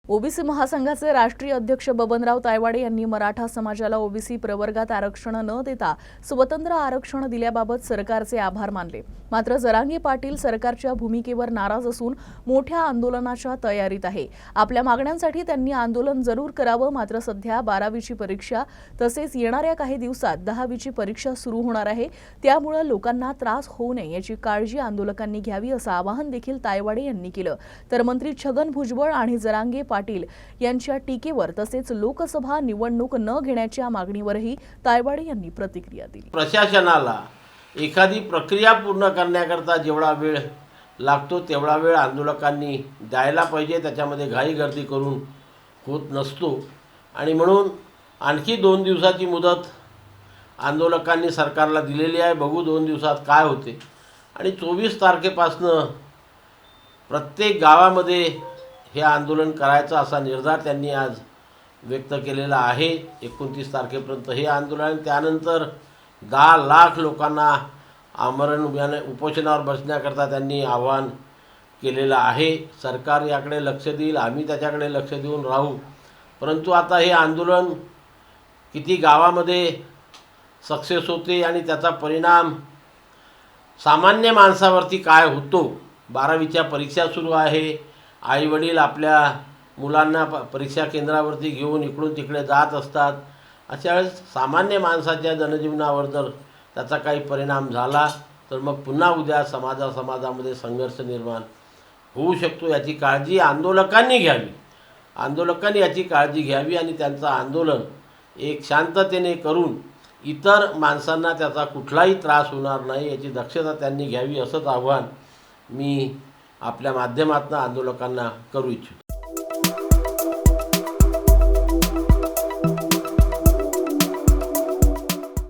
OBC महासंघाचे राष्ट्रीय अध्यक्ष बबनराव तायवाडे यांनी मराठा समाजाला ओबीसी प्रवर्गात आरक्षण न देता स्वतंत्र आरक्षण दिल्याबाबत सरकारचे आभार मानले। मात्र जरांगे पाटील सरकारच्या भूमिकेवर नाराज असून मोठ्या आंदोलनाच्या तयारीत आहे। आपल्या मागण्यांसाठी त्यांनी आंदोलन जरूर करावं, मात्र सध्या 12वीची परीक्षा तसेच येणाऱ्या काही दिवसात 10वीची परीक्षा सुरू होणार आहे, त्यामुळे लोकांना त्रास होऊ नये याची काळजी आंदोलकांनी घ्यावी असं आवाहन देखील तायवाडे यांनी केलं। तर मंत्री छगन भुजबळ आणि जरांगे पाटील यांच्या टीकेवर तसेच लोकसभा निवडणूक न घेण्याच्या मागणीवरही तायवाडे यांनी प्रतिक्रिया दिली। प्रशासनाला एखादी प्रक्रिया पूर्ण करण्याकरता जेवढा वेळ लागतो तेवढा वेळ आंदोलकांनी द्यायला पाहिजे। त्याच्यामध्ये घाईगर्दी करून होत नसतो आणि म्हणून आणखी 2 दिवसाची मुदत आंदोलकांनी सरकारला दिलेली आहे। बघू 2 दिवसात काय होते आणि 24 तारखेपासून प्रत्येक गावामध्ये हे आंदोलन करायचं असा निर्धार त्यांनी आज व्यक्त केलेला आहे। 29 तारखेपर्यंत हे आंदोलन, त्यानंतर 10 लाख लोकांना आमरण उपोषणावर बसण्याकरता त्यांनी आवाहन केलेलं आहे। सरकार याकडे लक्ष देईल, आम्ही त्याच्याकडे लक्ष देऊन राहू, परंतु आता हे आंदोलन किती गावामध्ये सक्सेस होते आणि त्याचा परिणाम सामान्य माणसावरती काय होतो। 12वीच्या परीक्षा सुरू आहे, आईवडील आपल्या मुलांना परीक्षा केंद्रावरती घेऊन इकडून तिकडे जात असतात। अशा वेळेस सामान्य माणसाच्या जनजीवनावर जर त्याचा काही परिणाम झाला तर मग पुन्हा उद्या समाजामध्ये संघर्ष निर्माण होऊ शकतो। याची काळजी आंदोलकांनी घ्यावी, आंदोलकांनी याची काळजी घ्यावी आणि त्यांचं आंदोलन एक शांततेने करून इतर माणसांना त्याचा कुठलाही त्रास होणार नाही याची दक्षता त्यांनी घ्यावी, असंच आव्हान मी आपल्या माध्यमातून आंदोलकांना करू इच्छितो।